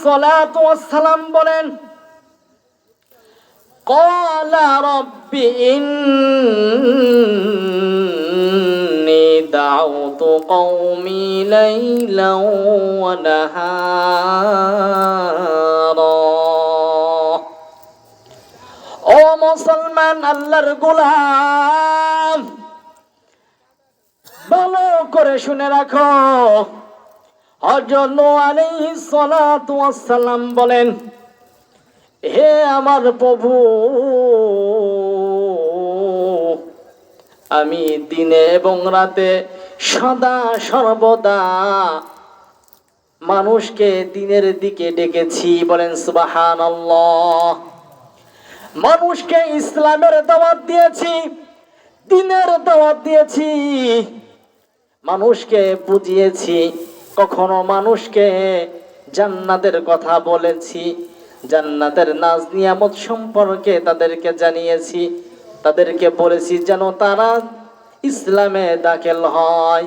সালাতু ওয়াস সালাম বলেন, ক্বালা রাব্বি ইন্নী দাউতু কওমি লাইলান ওয়া নাহারা। ও মুসলমান, আল্লাহর গোলাম, ভালো করে শুনে রাখো। হযরত নূহ আলাইহিস সালাতু ওয়াস সালাম বলেন, হে আমার প্রভু, আমি দিনে এবং রাতে সদা সর্বদা মানুষকে দিনের দিকে ডেকেছি। বলেন সুবহানাল্লাহ। মানুষকে ইসলামের দাওয়াত দিয়েছি, দিনের দাওয়াত দিয়েছি, মানুষকে বুঝিয়েছি, কখনো মানুষকে জান্নাতের কথা বলেছি, জান্নাতের নাজ নিয়ামত সম্পর্কে তাদেরকে জানিয়েছি, তাদেরকে বলেছি যেন তারা ইসলামে দাখিল হয়।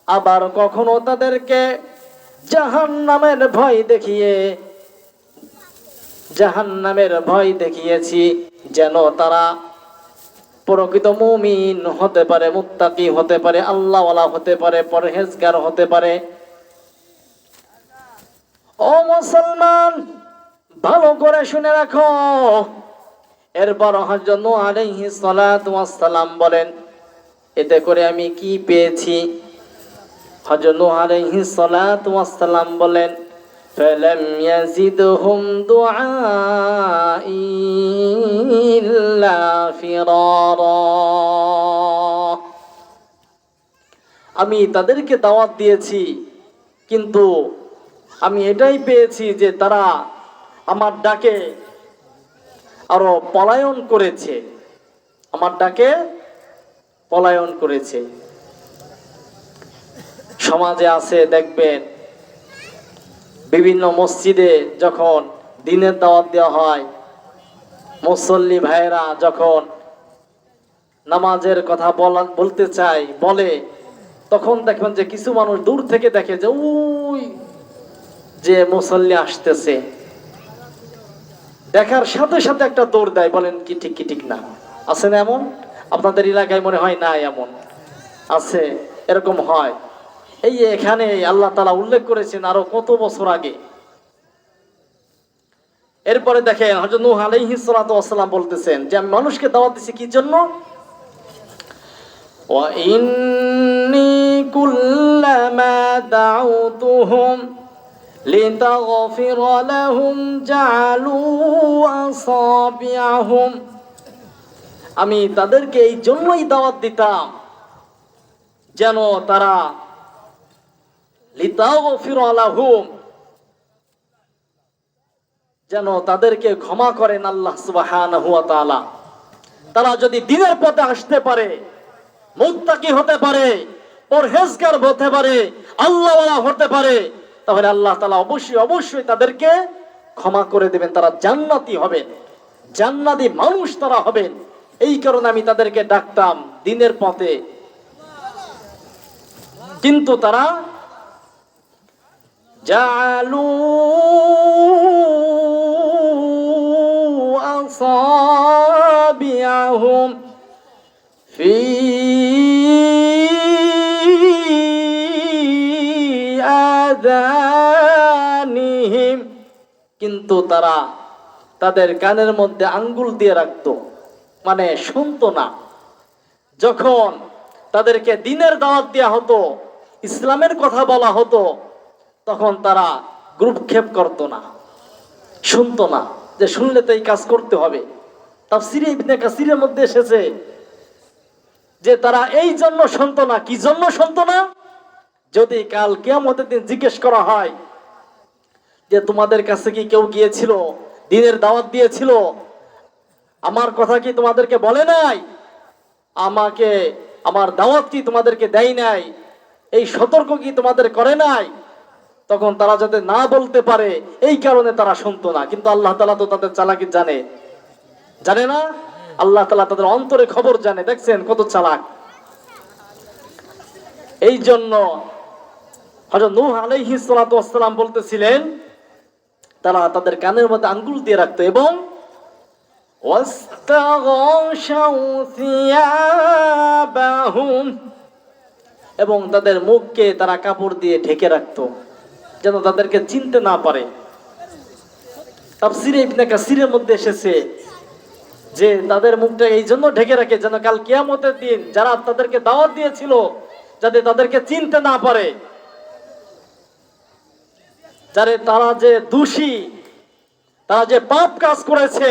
আবার কখনো তাদেরকে জাহান্নামের ভয় দেখিয়েছি যেন তারা প্রকৃত মুমিন হতে পারে, মুত্তাকি হতে পারে, আল্লাহওয়ালা হতে পারে, পরহেজগার হতে পারে। ও মুসলমান, ভালো করে শুনে রাখো। এরপর হযরত নূহ আলাইহিস সালাতু ওয়াস সালাম বলেন, এতে করে আমি কি পেয়েছি? হযরত নূহ আলাইহিস সালাতু ওয়াস সালাম বলেন, ফালাম ইয়াজিদহুম দুআই ইল্লা ফিরারা। আমি তাদেরকে দাওয়াত দিয়েছি, কিন্তু আমি এটাই পেয়েছি যে তারা আমার ডাকে আরো পলায়ন করেছে, আমার ডাকে পলায়ন করেছে। সমাজে আছে, দেখবেন বিভিন্ন মসজিদে যখন দিনের দাওয়াত দেওয়া হয়, মুসল্লি ভাইরা যখন নামাজের কথা বলতে চায়, বলে, তখন দেখবেন যে কিছু মানুষ দূর থেকে দেখে যে ওই যে মুসল্লি আসতেছে, দেখার সাথে সাথে একটা দৌড় দেয়। বলেন কি ঠিক কি ঠিক না? আছে না এমন? আপনাদের এলাকায় মনে হয় না এমন আছে? এরকম হয়। এই এখানে আল্লাহ তাআলা উল্লেখ করেছেন আরো কত বছর আগে। এরপরে দেখেন হযরত নূহ আলাইহিস সালাতু ওয়াস সালাম বলতেছেন যে আমি মানুষকে দাওয়াত দিছি কি জন্য? ওয়া ইন্নী কুল্লামা দাউতুহুম লিতাগফিরা লাহুম জাআলু আসাবিআহুম। আমি তাদেরকে এই জন্যই দাওয়াত দিতাম যেন তারা লিতাগফিরা লাহুম, যেন তাদেরকে ক্ষমা করেন আল্লাহ সুবহানাহু ওয়া তাআলা। তারা যদি দ্বীনের পথে আসতে পারে, মুত্তাকি হতে পারে, পরহেজগার হতে পারে, আল্লাহওয়ালা হতে পারে, তাহলে আল্লাহ তাআলা অবশ্যই তাদেরকে ক্ষমা করে দেবেন। তারা জান্নাতি হবেন, জান্নাতি মানুষ তারা হবেন। এই কারণে আমি তাদেরকে ডাকতাম দ্বীনের পথে। কিন্তু তারা জাআলু আসাবিআহুম ফি আযানিহিম, কিন্তু তারা তাদের কানের মধ্যে আঙ্গুল দিয়ে রাখতো, মানে শুনতো না। যখন তাদেরকে দ্বীনের দাওয়াত দেওয়া হতো, ইসলামের কথা বলা হতো, তখন তারা গ্রুপক্ষেপ করতো না, শুনতো না, যে শুনলে তো এই কাজ করতে হবে। তাফসীরে ইবনে কাসিরের মধ্যে এসেছে যে তারা এই জন্য শুনতো না। কি জন্য শুনতো না? যদি কাল কিয়ামতের দিন জিজ্ঞেস করা হয় যে তোমাদের কাছে কি কেউ গিয়েছিল, দ্বীনের দাওয়াত দিয়েছিল, আমার কথা কি তোমাদেরকে বলে নাই, আমাকে আমার দাওয়াত কি তোমাদেরকে দেয় নাই, এই সতর্ক কি তোমাদের করে নাই, তখন তারা যাতে না বলতে পারে এই কারণে তারা শুনতো না। কিন্তু আল্লাহ তাআলা তো তাদের চালাকি জানে না? আল্লাহ তাআলা তাদের অন্তরে খবর জানে। দেখছেন কত চালাক। এই জন্য হযরত নূহ আলাইহিস সালাতু ওয়াস সালাম বলতেছিলেন তারা তাদের কানের মধ্যে আঙ্গুল দিয়ে রাখতো এবং এবং তাদের মুখকে তারা কাপড় দিয়ে ঢেকে রাখতো যেন তাদেরকে চিনতে না পারে। তাফসীরে ইবনে কাসিরের মধ্যে এসেছে যে তাদের মুখটা এই জন্য ঢেকে রাখে যেন কাল কিয়ামতের দিন যারা তাদেরকে দাওয়াত দিয়েছিল যাতে তাদেরকে চিনতে না পারে, যারা তারা যে দোষী, তারা যে পাপ কাজ করেছে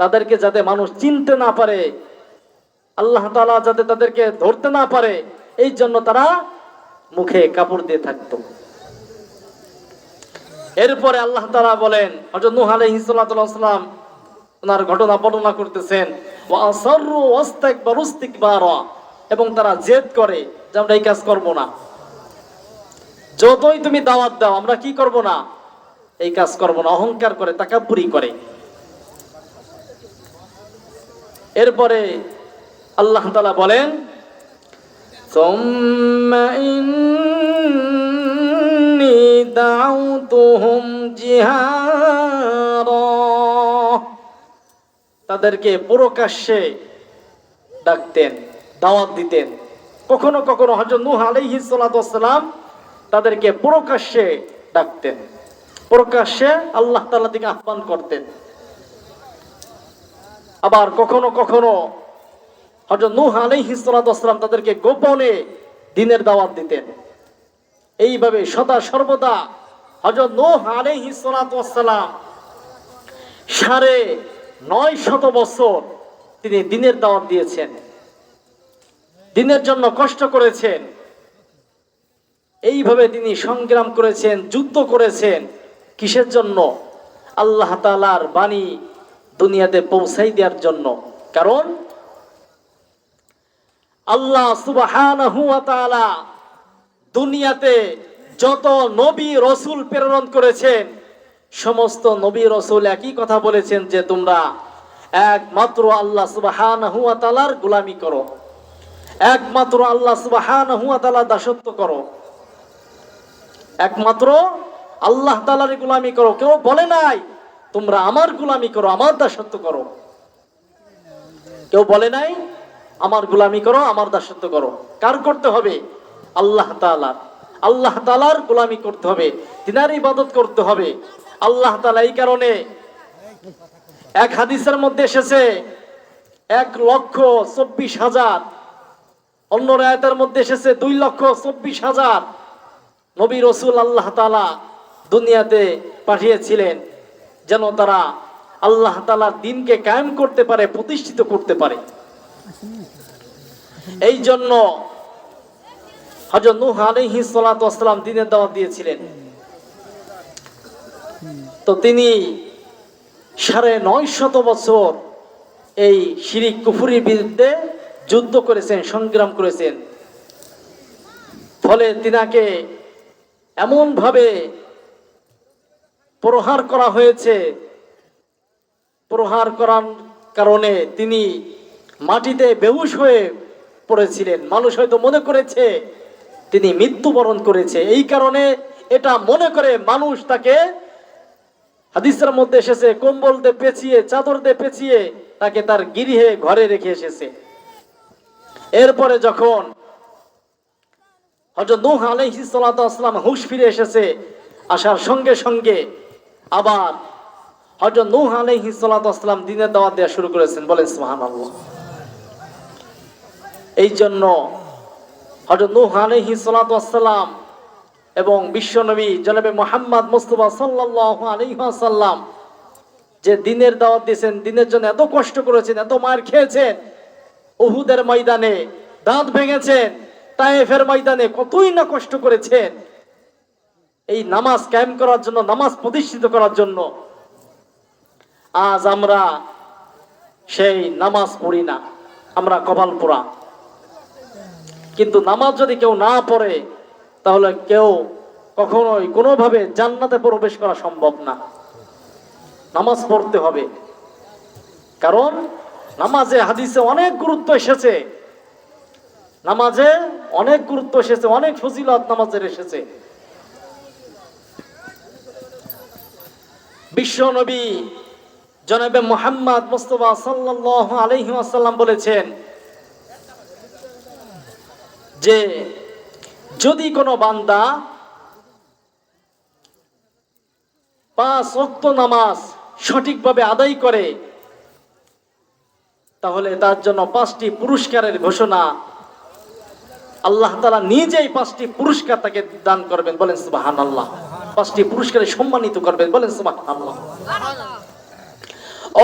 তাদেরকে যাতে মানুষ চিনতে না পারে, আল্লাহ তাআলা যাতে তাদেরকে ধরতে না পারে, এই জন্য তারা মুখে কাপড় দিয়ে থাকতো। এরপরে আল্লাহ তাআলা বলেন, হযরত নূহ আলাইহিস সালাম ওনার ঘটনা বর্ণনা করতেছেন, ওয়া আসরু ওয়াস্তাকবারু ইস্তিকবারা, এবং তারা জেদ করে যে আমরা এই কাজ করব না, যতই তুমি দাওয়াত দাও আমরা কি করব না, এই কাজ করব না, অহংকার করে, তাকাব্বুরি করে। এরপরে আল্লাহ তাআলা বলেন, সুম্মা ইন্নী দাউতুহুম জিহারা, তাদেরকে প্রকাশ্যে ডাকতেন, দাওয়াত দিতেন। কখনো কখনো হযরত নূহ আলাইহিস সালাম তাদেরকে প্রকাশ্যে ডাকতেন, প্রকাশ্যে আল্লাহ তাআলা থেকে আহ্বান করতেন। আবার কখনো কখনো হযরত নূহ আলাইহিস সালাম তাদেরকে গোপনে দ্বীনের দাওয়াত দিতেন। এইভাবে সদা সর্বদা হযরত নূহ আলাইহিস সালাম 950 বছর তিনি দ্বীনের দাওয়াত দিয়েছেন, দ্বীনের জন্য কষ্ট করেছেন। এইভাবে তিনি সংগ্রাম করেছেন, যুদ্ধ করেছেন। কিসের জন্য? আল্লাহ তাআলার বাণী দুনিয়াতে পৌঁছাই দেওয়ার জন্য। কারণ আল্লাহ সুবহানাহু ওয়া তাআলা দুনিয়াতে যত নবী রাসূল প্রেরণ করেছেন, সমস্ত নবী রাসূল একই কথা বলেছেন যে তোমরা একমাত্র আল্লাহ সুবহানাহু ওয়া তাআলার গোলামি করো, একমাত্র আল্লাহ সুবহানাহু ওয়া তাআলার দাসত্ব করো, একমাত্র আল্লাহ তাআলার গোলামি করো। কেউ বলে নাই তোমরা আমার গোলামি করো, আমার দাসত্ব করো। কেউ বলে নাই আমার গোলামি করো, আমার দাসত্ব করো। কার করতে হবে? আল্লাহ তাআলার। আল্লাহ তাআলার গোলামি করতে হবে, তিনার ইবাদত করতে হবে। আল্লাহ তাআলা এই কারণে এক হাদিসের মধ্যে এসেছে 1,24,000, অন্য রায়াতের মধ্যে এসেছে 2,24,000 নবী রাসূল আল্লাহ তাআলা দুনিয়াতে পাঠিয়েছিলেন যেন তারা আল্লাহ তাআলার দ্বীনকে কায়েম করতে পারে, প্রতিষ্ঠিত করতে পারে। এই জন্য হযরত নূহ আলাইহিস সালাম দ্বীনের দাওয়াত দিয়েছিলেন। তো তিনি 950 বছর এই শিরক কুফরির বিরুদ্ধে যুদ্ধ করেছেন, সংগ্রাম করেছেন। ফলে তিনাকে এমন ভাবে প্রহার করা হয়েছে, প্রহার করার কারণে তিনি মাটিতে বেহুশ হয়ে পড়েছিলেন। মানুষ হয়তো মনে করেছে তিনি মৃত্যুবরণ করেছে। এই কারণে এটা মনে করে মানুষ তাকে, হাদিসের মধ্যে এসেছে, কম্বল দিয়ে পেঁচিয়ে, চাদর দিয়ে পেঁচিয়ে তাকে তার গৃহে ঘরে রেখে এসেছে। এরপরে যখন হযরত নূহ আলাইহিস সালাম হুঁশ ফিরে এসেছে, আসার সঙ্গে সঙ্গে আবার হযরত নূহ আলাইহিস সালাম দ্বীনের দাওয়াত দেওয়া শুরু করেছেন। বলেন সুবহানাল্লাহ। এই জন্য হযরত নূহ আলাইহিস সালাম এবং বিশ্বনবী জনাবে মুহাম্মদ মুস্তাফা সাল্লাল্লাহু আলাইহি ওয়াসাল্লাম যে দ্বীনের দাওয়াত দিয়েছেন, দ্বীনের জন্য এত কষ্ট করেছেন, এত মার খেয়েছেন, উহুদের ময়দানে দাঁত ভেঙেছেন, তায়েফের ময়দানে কতই না কষ্ট করেছেন এই নামাজ কায়েম করার জন্য, নামাজ প্রতিষ্ঠিত করার জন্য। আজ আমরা সেই নামাজ পড়ি না, আমরা কপাল পোড়া। কিন্তু নামাজ যদি কেউ না পড়ে তাহলে কেউ কখনোই কোনোভাবে জান্নাতে প্রবেশ করা সম্ভব না। নামাজ পড়তে হবে, কারণ নামাজে হাদিসে অনেক গুরুত্ব এসেছে, নামাজে অনেক গুরুত্ব এসেছে, অনেক ফজিলত নামাজের এসেছে। বিশ্ব নবী জনাবে মুহাম্মদ মুস্তাফা সাল্লাল্লাহু আলাইহি ওয়াসাল্লাম বলেছেন যে যদি কোনো বান্দা 5 ওয়াক্ত নামাজ সঠিকভাবে আদায় করে তাহলে তার জন্য 5টি পুরস্কারের ঘোষণা আল্লাহ তাআলা নিজেই 5টি পুরস্কার তাকে দান করবেন, বলেন সুবহানাল্লাহ। 5টি পুরস্কারে সম্মানিত করবেন, বলেন সুবহানাল্লাহ।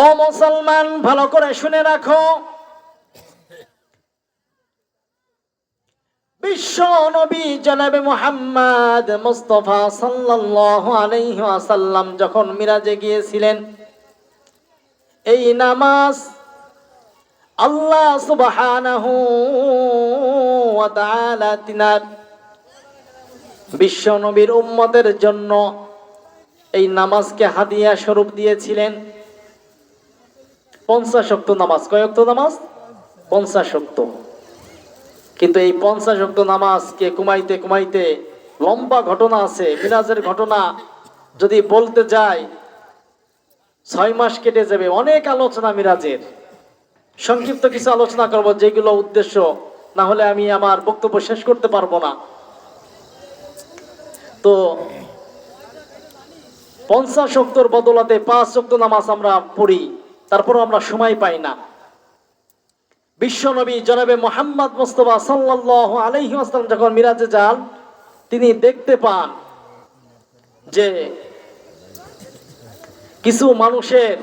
ও মুসলমান, ভালো করে শুনে রাখো, বিশ্ব নবী জনাবে মুহাম্মদ মুস্তাফা সাল্লাল্লাহু আলাইহি ওয়াসাল্লাম যখন মিরাজে গিয়েছিলেন, এই নামাজ আল্লাহ সুবহানাহু ওয়া তাআলা তিনার বিশ্ব নবীর উম্মতের জন্য এই নামাজকে হাদিয়া স্বরূপ দিয়েছিলেন। 50 ওয়াক্ত নামাজ, কয় ওয়াক্ত নামাজ? 50 ওয়াক্ত। কিন্তু এই 50 ওয়াক্ত নামাজকে কমাইতে কমাইতে লম্বা ঘটনা আছে। মিরাজের ঘটনা যদি বলতে যাই 6 মাস কেটে যাবে। অনেক আলোচনা মিরাজের, সংক্ষিপ্ত কিছু আলোচনা করব যেগুলো উদ্দেশ্য না হলে আমি আমার বক্তব্য শেষ করতে পারবো না। তো 50 ওয়াক্তর বদলাতে 5 ওয়াক্ত নামাজ আমরা পড়ি, তারপর আমরা সময় পাই না। বিশ্ব নবী জনাবে মুহাম্মদ মুস্তাফা সাল্লাল্লাহু আলাইহি ওয়াসাল্লাম যখন মিরাজে যান, তিনি দেখতে পান যে কিছু মানুষের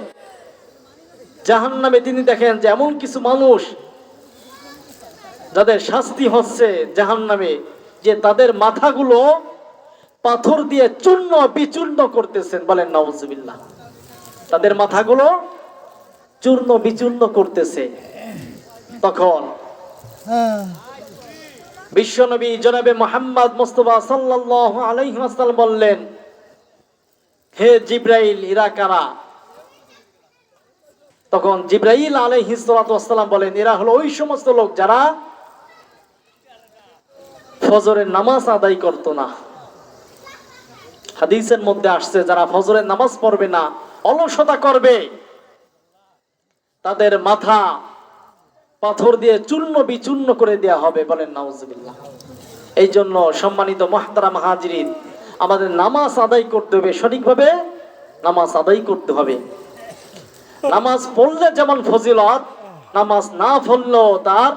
জাহান্নামে, তিনি দেখেন যে এমন কিছু মানুষ যাদের শাস্তি হচ্ছে জাহান্নামে, যে তাদের মাথাগুলো পাথর দিয়ে চূর্ণ বিচূর্ণ করতেছেন, বলেন নাউজুবিল্লাহ। তাদের মাথাগুলো চূর্ণ বিচূর্ণ করতেছে। তখন বিশ্বনবী জনাবে মুহাম্মদ মুস্তাফা সাল্লাল্লাহু আলাইহি ওয়াসাল্লাম বললেন, হে জিবরাইল, এরা কারা? তখন জিবরাইল আলাইহিস সালাতু ওয়াসসালাম বলেন, এরা হলো ওই সমস্ত লোক যারা ফজরের নামাজ আদায় করত না। হাদিসের মধ্যে আসছে যারা ফজরের নামাজ পড়বে না, অলসতা করবে, তাদের মাথা পাথর দিয়ে চূর্ণ বিচূর্ণ করে দেয়া হবে, বলেন নাউজুবিল্লাহ। এই জন্য সম্মানিত মুহতারাম হাজিরিন, আমাদের নামাজ আদায় করতে হবে, সঠিকভাবে নামাজ আদায় করতে হবে। নামাজ পড়লে যেমন ফজিলত, নামাজ না পড়লেও তার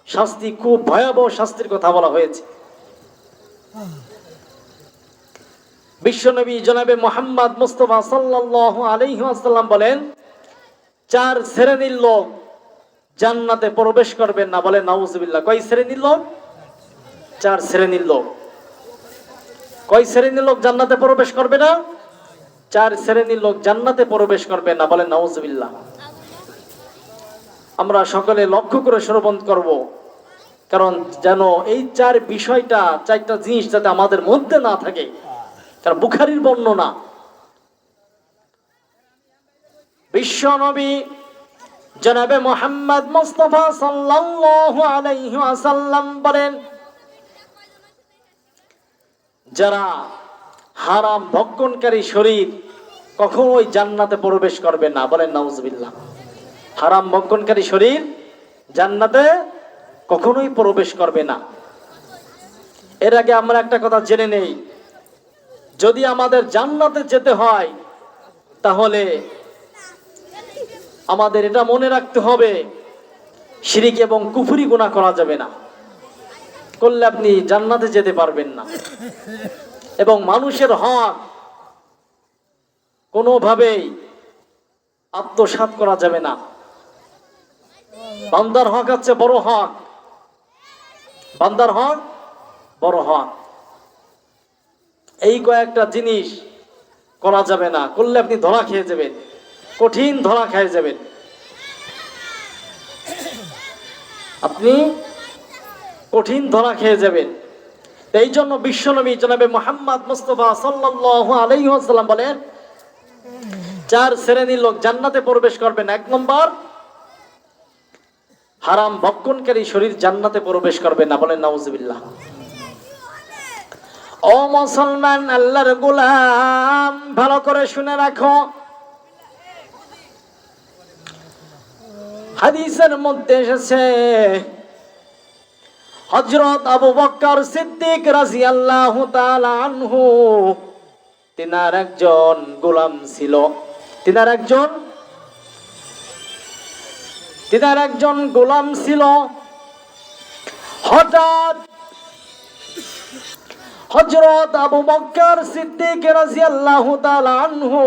শাস্তি, খুব ভয়াবহ শাস্তির কথা বলা হয়েছে। বিশ্বনবী জনাবে মুহাম্মদ মুস্তাফা সাল্লাল্লাহু আলাইহি ওয়াসাল্লাম বলেন, 4 শ্রেণীর লোক জান্নাতে প্রবেশ করবেন না, বলেন নাউজুবিল্লাহ। কয় শ্রেণীর লোক? 4 শ্রেণীর লোক। কয় শ্রেণীর লোক জান্নাতে প্রবেশ করবে না? 4 শ্রেণীর লোক জান্নাতে প্রবেশ করবে না, বলেন নাউজুবিল্লাহ। আমরা সকলে লক্ষ্য করে শ্রবণ করব, কারণ যেন এই 4 বিষয়টা, 4টা জিনিস যাতে আমাদের মধ্যে না থাকে। কারণ বুখারীর বর্ণনা, বিশ্ব নবী জনাবে মুহাম্মদ মুস্তাফা সাল্লাল্লাহু আলাইহি ওয়াসাল্লাম বলেন, যারা হারাম ভক্ষণকারী শরীর কখনোই জান্নাতে প্রবেশ করবে না, বলেন নাউজুবিল্লাহ। হারাম ভক্ষণকারী শরীর জান্নাতে কখনোই প্রবেশ করবে না। এর আগে আমরা একটা কথা জেনে নেই, যদি আমাদের জান্নাতে যেতে হয় তাহলে আমাদের এটা মনে রাখতে হবে, শিরক এবং কুফরি গুনাহ করা যাবে না। করলে আপনি জান্নাতে যেতে পারবেন না। এবং মানুষের হক কোনোভাবেই আত্মসাৎ করা যাবে না। বান্দার হক আছে বড় হক, বান্দার হক বড় হক। এই কয়েকটা জিনিস করা যাবে না, করলে আপনি ধরা খেয়ে যাবেন, কঠিন ধরা খেয়ে যাবেন। আপনি কঠিন ধরা খেয়ে যাবেন। এই জন্য বিশ্বনবী জনাবে মুহাম্মদ মুস্তাফা সাল্লাল্লাহু আলাইহি ওয়াসাল্লাম বলেন, 4 শ্রেণীর লোক জান্নাতে প্রবেশ করবেন। 1 নম্বর, হারাম ভক্ষণকারী শরীর জান্নাতে প্রবেশ করবে না, বলেন নাউজুবিল্লাহ। ও মুসলমান, আল্লাহর গোলাম, ভালো করে শুনে রাখো। হাদিসের মধ্যে এসেছে হযরত আবু বকর সিদ্দিক রাদিয়াল্লাহু তাআলা আনহু তিনার একজন গোলাম ছিল। তিনার একজন গোলাম ছিল। হঠাৎ হযরত আবু বকর সিদ্দিক রাদিয়াল্লাহু তাআলা আনহু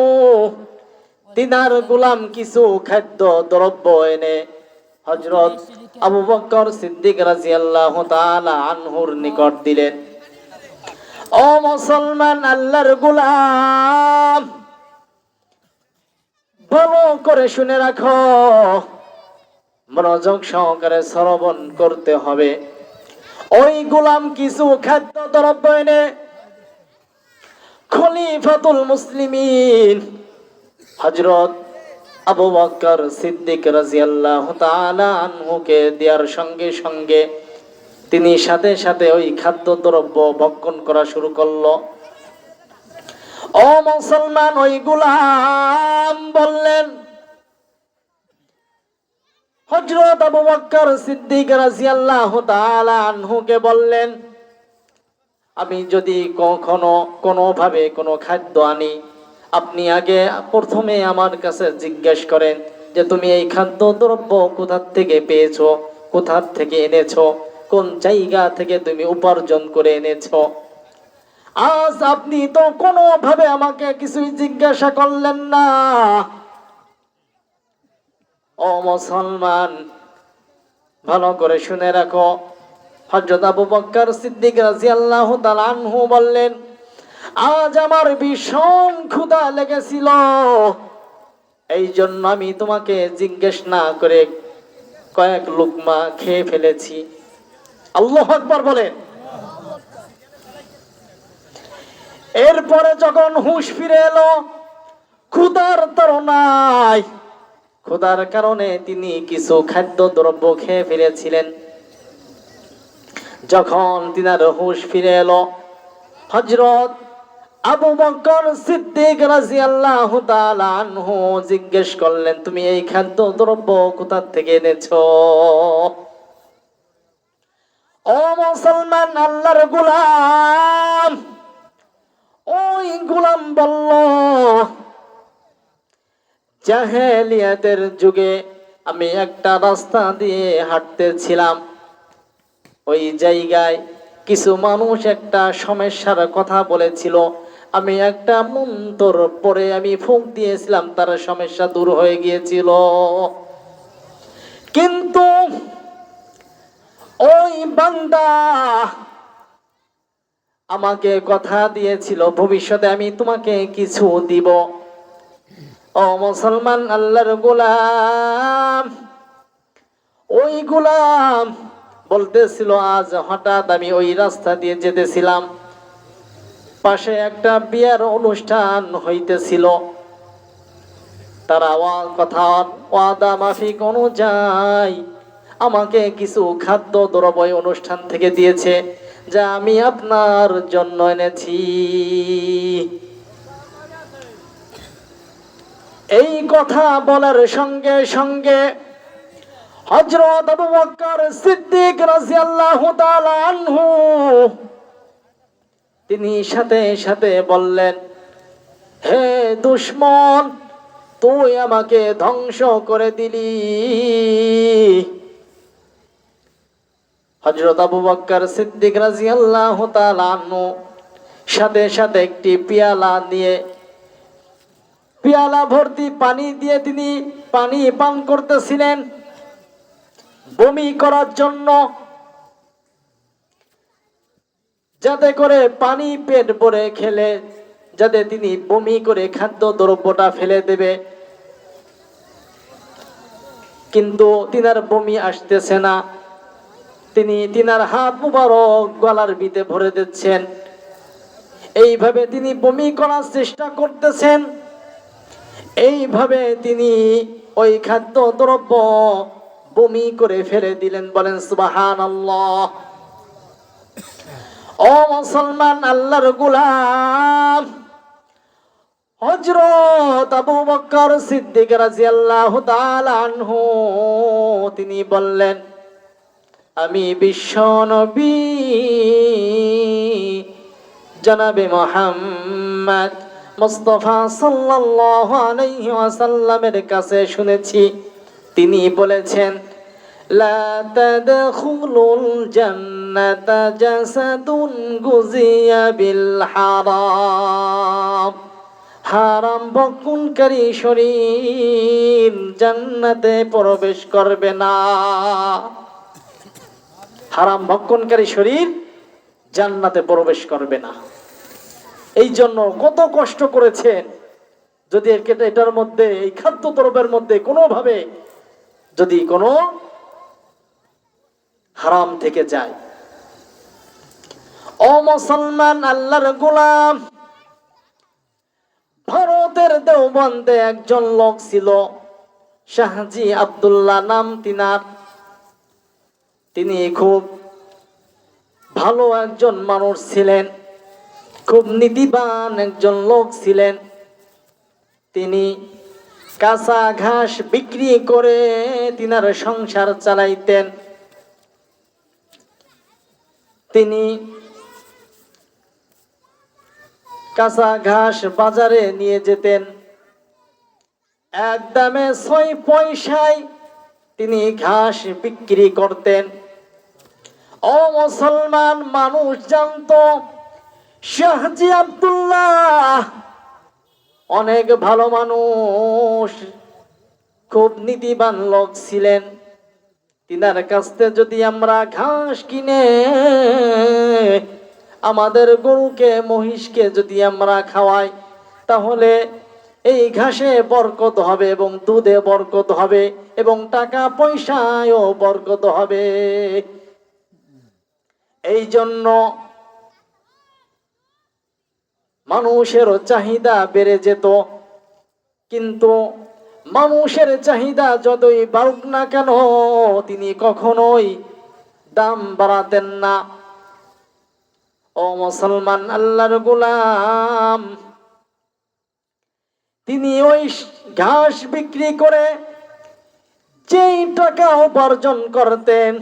তিনার গোলাম কিছু খাদ্য দ্রব্য এনে হযরত আবু বকর সিদ্দিক রাদিয়াল্লাহু তাআলা আনহুর নিকট দিলেন। ও মুসলমান, আল্লাহর গোলাম, ভালো করে শুনে রাখো, মনোযোগ সহকারে শ্রবণ করতে হবে। ওই গোলাম কিছু খাদ্য দ্রব্য এনে খলিফাতুল মুসলিমিন হযরত আবু বকর সিদ্দিক রাদিয়াল্লাহু তাআলা আনহুকে দেওয়ার সঙ্গে সঙ্গে তিনি সাথে সাথে ওই খাদ্য দ্রব্য ভক্ষণ করা শুরু করলো। ও মুসলমান, ওই গোলাম বললেন, হযরত আবু বকর সিদ্দিক রাদিয়াল্লাহু তাআলা আনহুকে বললেন, আমি যদি কখনো কোনোভাবে কোনো খাদ্য আনি, আপনি আগে প্রথমে আমার কাছে জিজ্ঞেস করেন যে তুমি এই খাদ্য দ্রব্য কোথা থেকে পেয়েছো, কোথা থেকে এনেছো, কোন জায়গা থেকে তুমি উপার্জন করে এনেছো। আজ আপনি তো কোনোভাবে আমাকে কিছুই জিজ্ঞাসা করলেন না। ও মুসলমান, ভালো করে শুনে রাখো। হযরত আবু বকর সিদ্দিক রাদিয়াল্লাহু তাআলা আনহু বললেন, আজ আমার ভীষণ ক্ষুধা লেগেছিল, এই জন্য আমি তোমাকে জিজ্ঞেস না করে কয়েক লুকমা খেয়ে ফেলেছি। আল্লাহু আকবার বলেন। এরপরে যখন হুঁশ ফিরে এলো, ক্ষুধার তাড়নায়, ক্ষুধার কারণে তিনি কিছু খাদ্য দ্রব্য খেয়ে ফেলেছিলেন। যখন তিনার হুঁশ ফিরে এলো, হযরত আবু বকর সিদ্দিক রাদিয়াল্লাহু তাআলা আনহু জিজ্ঞেস করলেন, তুমি এই খাদ্য দ্রব্য কোথা থেকে এনেছো? ও মুসলমান, আল্লাহর গোলাম, ওই গোলাম বলল, জাহেলিয়াতের যুগে আমি একটা রাস্তা দিয়ে হাঁটতেছিলাম, ওই জায়গায় কিছু মানুষ একটা সমস্যার কথা বলেছিল, আমি একটা মন্ত্র পড়ে আমি ফুঁক দিয়েছিলাম, তার সমস্যা দূর হয়ে গিয়েছিল। কিন্তু ওই বান্দা আমাকে কথা দিয়েছিল ভবিষ্যতে আমি তোমাকে কিছু দিব। ও মুসলমান, আল্লাহর গোলাম, ওই গোলাম বলতেছিল, আজ হঠাৎ আমি ওই রাস্তা দিয়ে যেতেছিলাম, পাশে একটা বিয়ার অনুষ্ঠান হইতেছিল, তারা ওয়াদা মাফিক অনুযায়ী আমাকে কিছু খাদ্য দ্রব্য অনুষ্ঠান থেকে দিয়েছে, যা আমি আপনার জন্য এনেছি। এই কথা বলার সঙ্গে সঙ্গে হযরত আবু বকর সিদ্দিক রাদিয়াল্লাহু তাআলা আনহু তিনি সাথে সাথে বললেন, হে দুশমন, তুই আমাকে ধ্বংস করে দিলি। হযরত আবু বকর সিদ্দিক রাদিয়াল্লাহু তাআলা আনহু সাথে সাথে একটি পেয়ালা ভর্তি পানি দিয়ে তিনি পানি পান করতেছিলেন বমি করার জন্য, যাতে করে পানি পেট ভরে খেলে যাতে তিনি বমি করে খাদ্য দ্রব্যটা ফেলে দেবে। কিন্তু তিনার বমি আসতেছে না, তিনার হাত মুবারক গলার ভিতরে ভরে দিচ্ছেন, এইভাবে তিনি বমি করার চেষ্টা করতেছেন। এইভাবে তিনি ওই খাদ্য দ্রব্য বমি করে ফেলে দিলেন। বলেন সুবহানাল্লাহ। ও ও মুসলমান, আল্লাহর গোলাম হযরত আবু বকর সিদ্দিক রাদিয়াল্লাহু তাআলা আনহু তিনি বললেন, আমি বিশ্ব নবী জনাবে মুহাম্মদ মুস্তাফা সাল্লাল্লাহু আলাইহি ওয়াসাল্লামের কাছে শুনেছি, তিনি বলেছেন, লা তাদখুলুল জান্নাতা জাসাদুন গুজিয়া বিল হারাম। হারাম ভক্ষণকারী শরীর জান্নাতে প্রবেশ করবে না। হারাম ভক্ষণকারী শরীর জান্নাতে প্রবেশ করবে না। এই জন্য কত কষ্ট করেছেন, যদি এটার মধ্যে, এই খাদ্য দ্রব্যের মধ্যে কোনোভাবে যদি কোনো হারাম থেকে যায়। ও মুসলমান, আল্লাহর গোলাম, ভারতের দেওবন্দে একজন লোক ছিল, শাহজি আব্দুল্লাহ নাম তিনার। তিনি খুব ভালো একজন মানুষ ছিলেন, খুব নীতিবান একজন লোক ছিলেন। তিনি কাঁচা ঘাস বিক্রি করে তিনার সংসার চালাইতেন। তিনি কাঁচা ঘাস বাজারে নিয়ে যেতেন, এক দামে 6 পয়সায় তিনি ঘাস বিক্রি করতেন। ও মুসলমান, মানুষ জানতো শাহজি আব্দুল্লাহ অনেক ভালো মানুষ, খুব নীতিবান লোক ছিলেন। তিনার কাছ থেকে যদি আমরা ঘাস কিনে আমাদের গরুকে মহিষকে যদি আমরা খাওয়াই, তাহলে এই ঘাসে বরকত হবে এবং দুধে বরকত হবে এবং টাকা পয়সায়ও বরকত হবে। এই জন্য মানুষের চাহিদা বেড়ে যেত। কিন্তু মানুষের চাহিদা যতই বাড়ুক না কেন, তিনি কখনোই দাম বাড়াতেন না। ও মুসলমান, আল্লাহর গোলাম, তিনি ওই ঘাস বিক্রি করে যেই টাকা উপার্জন করতেন,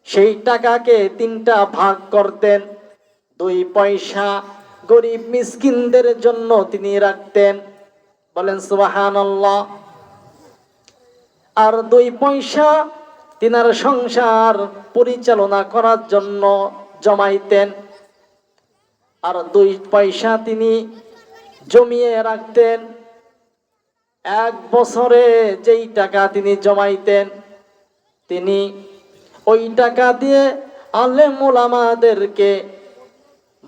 সেই টাকাকে 3টা ভাগ করতেন। 2 পয়সা গরিব মিসকিনদের জন্য তিনি রাখতেন, বলেন সুবহানাল্লাহ। আর 2 পয়সা তিনার সংসার পরিচালনা করার জন্য জমাইতেন। আর 2 পয়সা তিনি জমিয়ে রাখতেন। 1 বছরে যেই টাকা তিনি জমাইতেন, তিনি ওই টাকা দিয়ে আলেম ওলামাদেরকে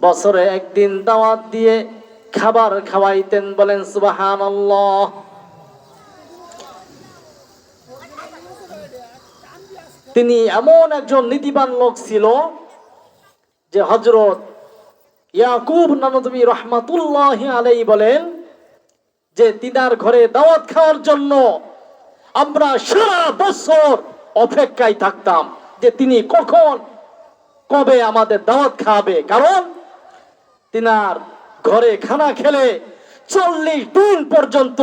বছরে একদিন দাওয়াত দিয়ে খাবার খাওয়াইতেন, বলেন সুবহানাল্লাহ। তিনি এমন একজন নীতিবান লোক ছিল যে হযরত ইয়াকুব নানতুবি রহমাতুল্লাহি আলাইহি বলেন যে তিনার ঘরে দাওয়াত খাওয়ার জন্য আমরা সারা বছর অপেক্ষায় থাকতাম যে তিনি কবে আমাদের দাওয়াত খাওয়াবে। কারণ তিনার ঘরে খানা খেলে 40 দিন পর্যন্ত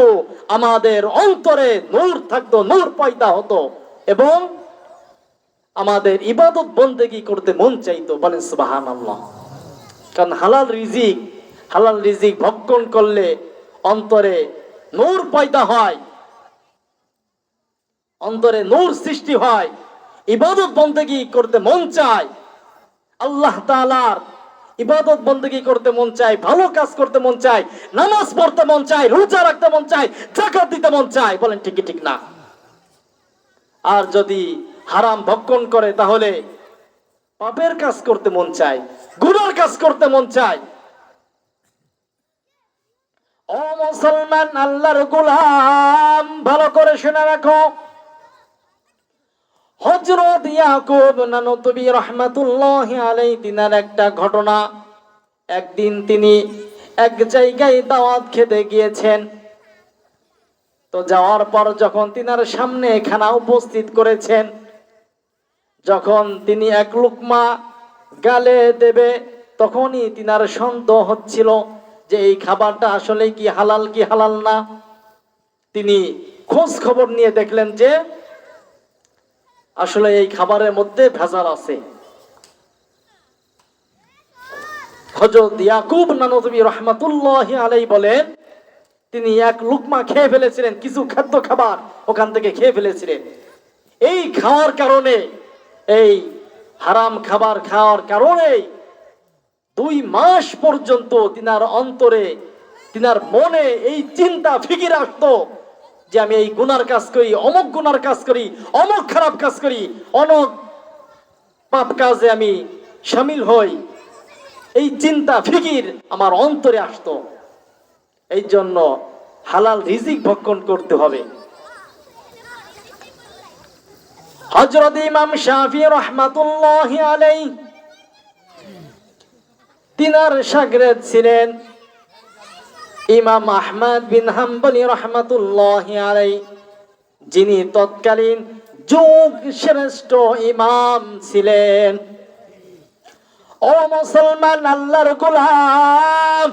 আমাদের অন্তরে নূর থাকতো, নূর পয়দা হতো এবং আমাদের ইবাদত বন্দেগী করতে মন চাইতো, বলেন সুবহানাল্লাহ। কারণ হালাল রিজিক ভক্ষণ করলে অন্তরে নূর পয়দা হয়, অন্তরে নূর সৃষ্টি হয়, ইবাদত বন্দেগী করতে মন চায়, আল্লাহ তাআলার ইবাদত বন্দেগী করতে মন চায়, ভালো কাজ করতে মন চায়, নামাজ পড়তে মন চায়, রোজা রাখতে মন চায়, যাকাত দিতে মন চায়, বলেন ঠিক ঠিক না? আর যদি হারাম ভক্ষণ করে তাহলে পাপের কাজ করতে মন চায়, গুনার কাজ করতে মন চায়। ও মুসলমান, আল্লাহর গোলাম, ভালো করে শুনে রাখো, হযরত ইয়াকুব নানতুবি রহমাতুল্লাহি আলাইহি তিনার একটা ঘটনা। একদিন তিনি এক জায়গায় দাওয়াত খেতে গিয়েছেন। তো যাওয়ার পর যখন তিনার সামনে খানা উপস্থিত করেছেন, যখন তিনি 1 লুকমা গালে দেবে তখনই তিনার সন্দেহ হচ্ছিল যে এই খাবারটা আসলে কি হালাল না। তিনি খোঁজ খবর নিয়ে দেখলেন যে আসলে এই খাবারের মধ্যে ভেজাল আছে। হযরত ইয়াকুব নানবী রাহমাতুল্লাহি আলাইহি বলেন, তিনি এক লুকমা খেয়ে ফেলেছিলেন, কিছু খাদ্য খাবার ওখান থেকে খেয়ে ফেলেছিলেন। এই খাওয়ার কারণে, এই হারাম খাবার খাওয়ার কারণে 2 মাস পর্যন্ত তিনার অন্তরে, তিনার মনে এই চিন্তা ফিকির আসতো যে আমি এই গুনার কাজ করি, অমুক গুনার কাজ করি, অমুক খারাপ কাজ করি, অমুক পাপ কাজে আমি শামিল হই। এই চিন্তা ফিকির আমার অন্তরে আসতো। এই জন্য হালাল রিজিক ভক্ষণ করতে হবে। হযরত ইমাম শাফি রাহমাতুল্লাহি আলাইহি তিনার শাগিরদ ছিলেন ইমাম আহমদ বিন হাম্বলি রাহমাতুল্লাহি আলাইহি, যিনি তৎকালীন যুগ শ্রেষ্ঠ ইমাম ছিলেন। ও মুসলমান, আল্লাহর গোলাম,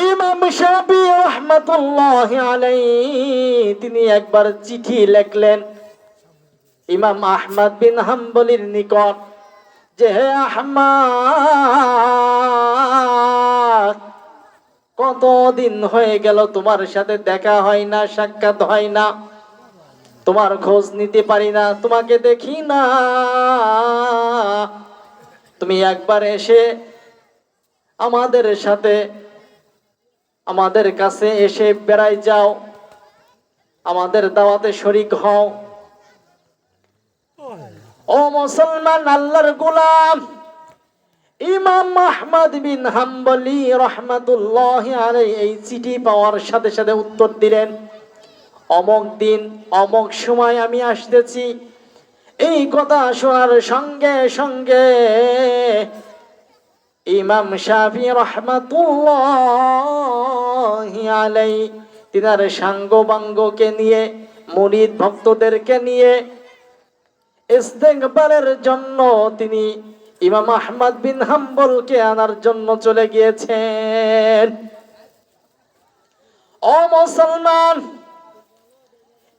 ইমাম শাফি রাহমাতুল্লাহি আলাইহি তিনি একবার চিঠি লিখলেন ইমাম আহমদ বিন হাম্বলির নিকট যে, হে আহমদ, কতদিন হয়ে গেল তোমার সাথে দেখা হয় না, সাক্ষাৎ হয় না, তোমার খোঁজ নিতে পারি না, তোমাকে দেখি না। তুমি একবার এসে আমাদের সাথে, আমাদের কাছে এসে বেড়াই যাও, আমাদের দাওয়াতে শরীক হও। ও মুসলমান, আল্লাহর গোলাম, ইমাম আহমদ বিন হাম্বলি রাহমাতুল্লাহি আলাইহি এই চিঠি পাওয়ার সাথে সাথে উত্তর দিলেন, অমুক দিন অমুক সময় আমি আসতেছি। এই কথা শোনার সঙ্গে সঙ্গে ইমাম শাফি রাহমাতুল্লাহি আলাইহি তিনার সাঙ্গবাঙ্গকে নিয়ে, মুরিদ ভক্তদেরকে নিয়ে ইস্তেগফারের জন্য তিনি ইমাম আহমদ বিন হাম্বলকে আনার জন্য চলে গিয়েছেন। ও মুসলমান,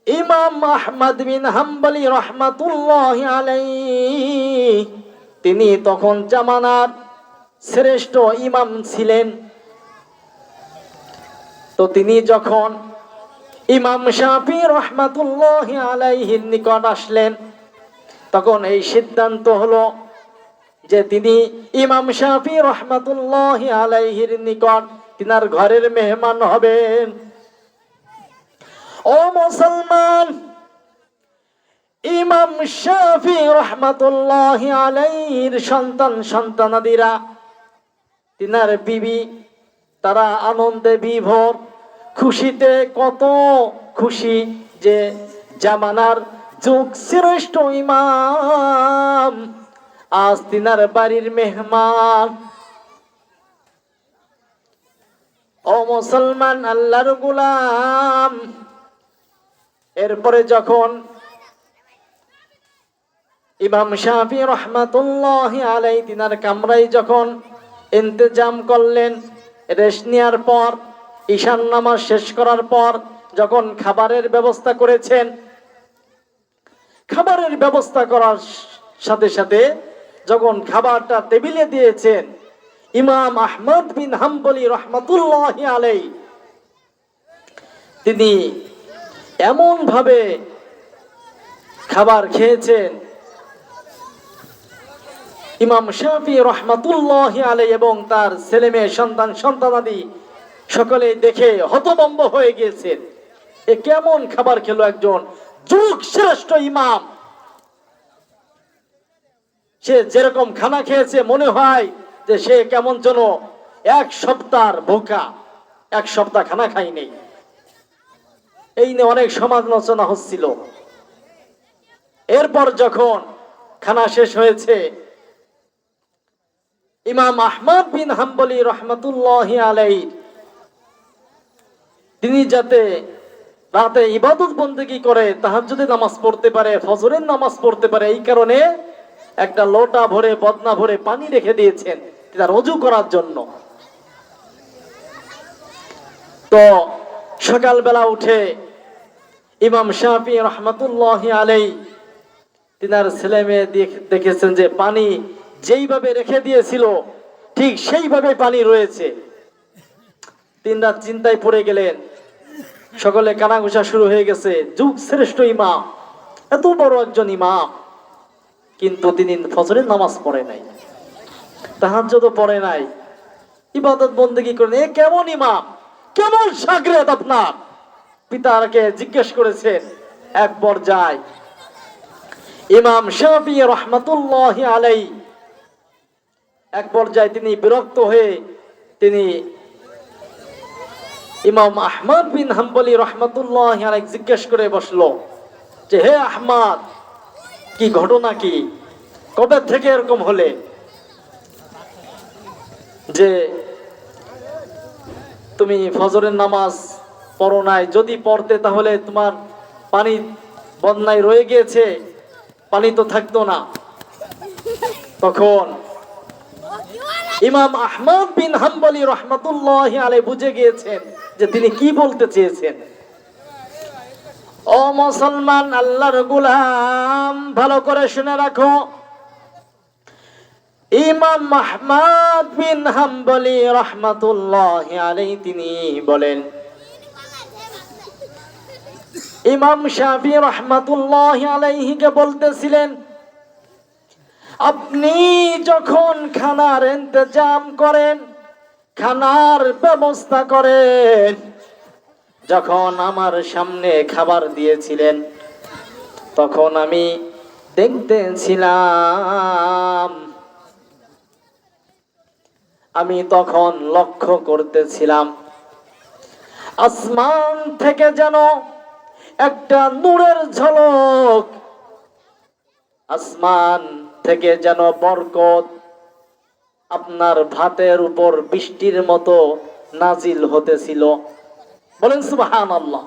ইমাম আহমদ বিন হাম্বলি রাহমাতুল্লাহি আলাইহি তিনি তখন জামানার শ্রেষ্ঠ ইমাম ছিলেন। তো তিনি যখন ইমাম শাফি রাহমাতুল্লাহি আলাইহির নিকট আসলেন, তখন এই সিদ্ধান্ত হলো যে তিনি ইমাম শাফি রাহমাতুল্লাহি আলাইহির নিকট তিনার ঘরের মেহমান হবেন। ও মুসলমান, ইমাম শাফি রাহমাতুল্লাহি আলাইহির সন্তানাদিরা, তিনার বিবি, তারা আনন্দে বিভোর, খুশিতে কত খুশি যে জামানার যুগ শ্রেষ্ঠ ইমাম আজ তিনার বাড়ির মেহমান। ও মুসলমান, আল্লাহর গোলাম, এরপরে যখন ইমাম শাফি রাহমাতুল্লাহি আলাইহি তিনার কামরায় যখন ইন্তজাম করলেন, রেস্ট নেওয়ার পর, ঈশান নামাজ শেষ করার পর যখন খাবারের ব্যবস্থা করেছেন, খাবারের ব্যবস্থা করার সাথে সাথে যখন খাবারটা টেবিলে দিয়েছেন, ইমাম আহমদ বিন হাম্বলি রাহমাতুল্লাহি আলাইহি তিনি এমন ভাবে খাবার খেয়েছেন, ইমাম শাফি রাহমাতুল্লাহি আলাইহি এবং তার ছেলে মেয়ে সন্তানাদি সকলে দেখে হতভম্ব হয়ে গিয়েছেন। এ কেমন খাবার খেলো একজন যুগ শ্রেষ্ঠ ইমাম! সে যেরকম খানা খেয়েছে মনে হয় যে সে কেমন যেন 1 সপ্তাহের ভোকা, 1 সপ্তাহ খানা খায়নি। এই নিয়ে অনেক সমালোচনা হচ্ছিল। এরপর যখন খানা শেষ হয়েছে, ইমাম আহমদ বিন হাম্বলি রাহমাতুল্লাহি আলাইহি তিনি যাতে রাতে ইবাদত বন্দেগী করে, তাহাজ্জুদের নামাজ পড়তে পারে, ফজরের নামাজ পড়তে পারে, এই কারণে একটা লোটা ভরে, বদনা ভরে পানি রেখে দিয়েছেন। তার ওযু করার জন্য। তো সকালবেলা উঠে ইমাম শাফিঈ রাহমাতুল্লাহি আলাইহি তিনার ছেলে মেয়ে দেখেছেন যে পানি যেইভাবে রেখে দিয়েছিল ঠিক সেইভাবে পানি রয়েছে। তিনরা চিন্তায় পড়ে গেলেন, সকলে কানাঘুষা শুরু হয়ে গেছে, যুগ শ্রেষ্ঠ ইমাম, এত বড় একজন ইমাম, কিন্তু তিনি ফজরের নামাজ পড়ে নাই, তাহাজ্জুদও পড়ে নাই, ইবাদত বন্দেগী করেন, এ কেমন ইমাম, কেমন শাগরেদ আপনার? পিতাকে জিজ্ঞেস করেছেন। এক পর্যায়ে ইমাম শাফিঈ রাহমাতুল্লাহি আলাইহি এক পর্যায়ে তিনি বিরক্ত হয়ে তিনি ইমাম আহমদ বিন হাম্বলি রাহমাতুল্লাহি আলাইহি জিজ্ঞেস করে বসলো যে, হে আহমদ, কি ঘটনা কি, কবে থেকে এরকম হলে যে তুমি ফজরের নামাজ পড়ো নাই? যদি পড়তে তাহলে তোমার পানি বন্যায় রয়ে গিয়েছে, পানি তো থাকতো না। তখন ইমাম আহমদ বিন হাম্বলি রাহমাতুল্লাহি আলাইহি বুঝে গিয়েছেন যে তিনি কি বলতে চেয়েছেন। ও মুসলমান, আল্লাহর গোলাম, ভালো করে শুনে রাখো, ইমাম আহমদ বিন হাম্বলি রাহমাতুল্লাহি আলাইহি তিনি বলেন, ইমাম শাফিঈ রাহমাতুল্লাহি আলাইহি কে বলতেছিলেন, আপনি যখন খানার ইন্তজাম করেন, খানার ব্যবস্থা করেন, যখন আমার সামনে খাবার দিয়েছিলেন, তখন আমি দেখতেছিলাম, আমি তখন লক্ষ্য করতেছিলাম আসমান থেকে যেন একটা নূরের ঝলক, আসমান থেকে যেন বরকত আপনার ভাতের উপর বৃষ্টির মতো নাজিল হতেছিল। বলেন সুবহানাল্লাহ।